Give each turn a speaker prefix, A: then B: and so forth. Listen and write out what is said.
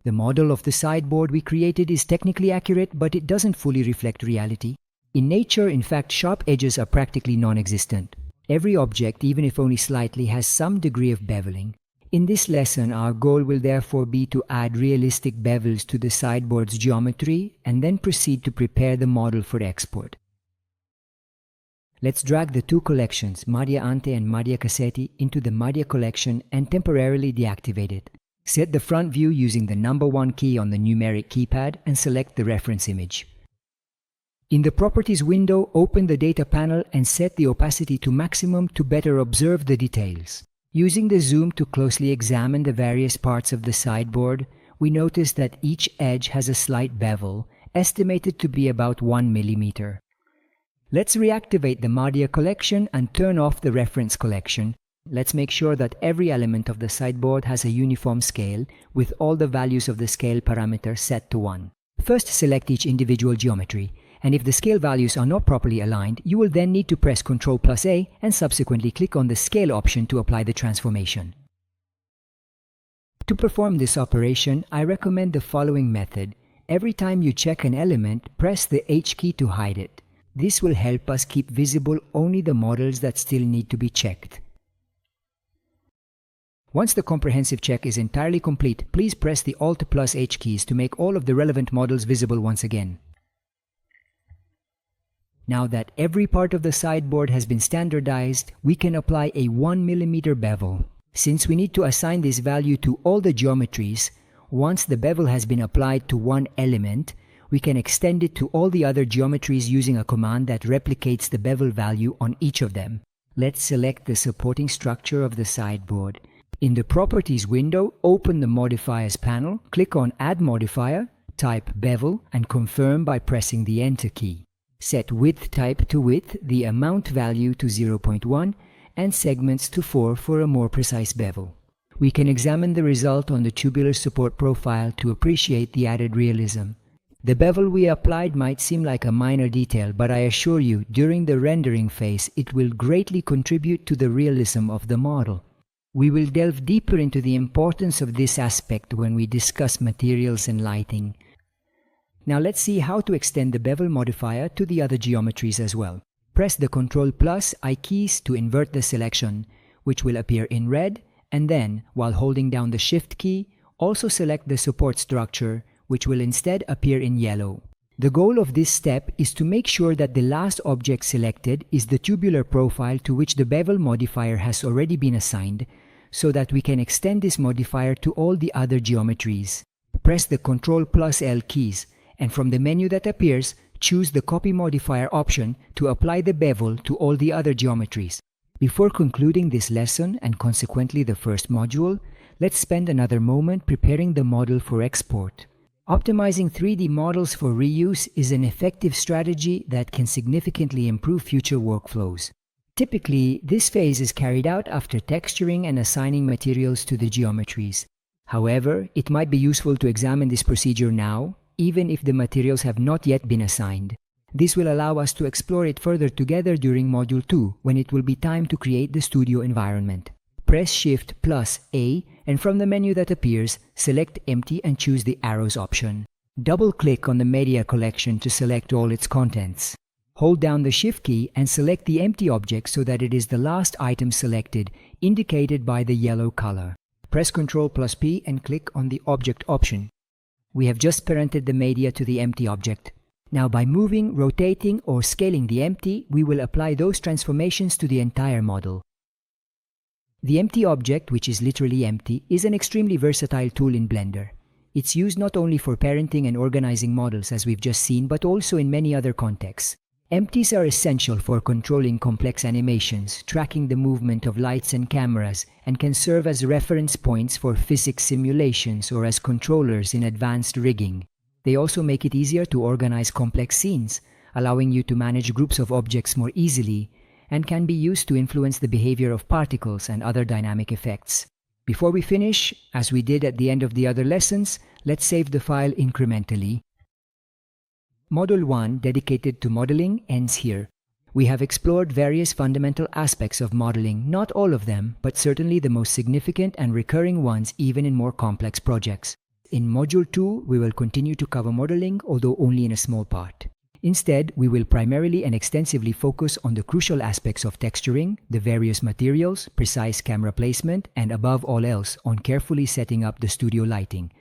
A: The model of the sideboard we created is technically accurate, but it doesn't fully reflect reality. In nature, in fact, sharp edges are practically non-existent. Every object, even if only slightly, has some degree of beveling. In this lesson, our goal will therefore be to add realistic bevels to the sideboard's geometry and then proceed to prepare the model for export. Let's drag the two collections, Madia Ante and Madia Cassetti, into the Madia collection and temporarily deactivate it. Set the front view using the number 1 key on the numeric keypad and select the reference image. In the Properties window, open the Data panel and set the opacity to maximum to better observe the details. Using the zoom to closely examine the various parts of the sideboard, we notice that each edge has a slight bevel, estimated to be about 1 mm. Let's reactivate the Madia collection and turn off the reference collection. Let's make sure that every element of the sideboard has a uniform scale, with all the values of the scale parameter set to 1. First, select each individual geometry, and if the scale values are not properly aligned, you will then need to press Ctrl+A and subsequently click on the Scale option to apply the transformation. To perform this operation, I recommend the following method. Every time you check an element, press the H key to hide it. This will help us keep visible only the models that still need to be checked. Once the comprehensive check is entirely complete, please press the Alt+H keys to make all of the relevant models visible once again. Now that every part of the sideboard has been standardized, we can apply a 1 mm bevel. Since we need to assign this value to all the geometries, once the bevel has been applied to one element, we can extend it to all the other geometries using a command that replicates the bevel value on each of them. Let's select the supporting structure of the sideboard. In the Properties window, open the Modifiers panel, click on Add Modifier, type Bevel, and confirm by pressing the Enter key. Set Width type to Width, the Amount value to 0.1, and Segments to 4 for a more precise bevel. We can examine the result on the tubular support profile to appreciate the added realism. The bevel we applied might seem like a minor detail, but I assure you, during the rendering phase, it will greatly contribute to the realism of the model. We will delve deeper into the importance of this aspect when we discuss materials and lighting. Now let's see how to extend the bevel modifier to the other geometries as well. Press the Ctrl+I keys to invert the selection, which will appear in red, and then, while holding down the Shift key, also select the support structure, which will instead appear in yellow. The goal of this step is to make sure that the last object selected is the tubular profile to which the bevel modifier has already been assigned, so that we can extend this modifier to all the other geometries. Press the Ctrl+L keys, and from the menu that appears, choose the Copy Modifier option to apply the bevel to all the other geometries. Before concluding this lesson, and consequently the first module, let's spend another moment preparing the model for export. Optimizing 3D models for reuse is an effective strategy that can significantly improve future workflows. Typically, this phase is carried out after texturing and assigning materials to the geometries. However, it might be useful to examine this procedure now, even if the materials have not yet been assigned. This will allow us to explore it further together during Module 2, when it will be time to create the studio environment. Press Shift+A, and from the menu that appears, select Empty and choose the Arrows option. Double-click on the Media collection to select all its contents. Hold down the Shift key and select the empty object so that it is the last item selected, indicated by the yellow color. Press Ctrl+P and click on the Object option. We have just parented the media to the empty object. Now by moving, rotating, or scaling the empty, we will apply those transformations to the entire model. The empty object, which is literally empty, is an extremely versatile tool in Blender. It's used not only for parenting and organizing models as we've just seen, but also in many other contexts. Empties are essential for controlling complex animations, tracking the movement of lights and cameras, and can serve as reference points for physics simulations or as controllers in advanced rigging. They also make it easier to organize complex scenes, allowing you to manage groups of objects more easily, and can be used to influence the behavior of particles and other dynamic effects. Before we finish, as we did at the end of the other lessons, let's save the file incrementally. Module 1, dedicated to modeling, ends here. We have explored various fundamental aspects of modeling, not all of them, but certainly the most significant and recurring ones even in more complex projects. In Module 2, we will continue to cover modeling, although only in a small part. Instead, we will primarily and extensively focus on the crucial aspects of texturing, the various materials, precise camera placement, and above all else, on carefully setting up the studio lighting.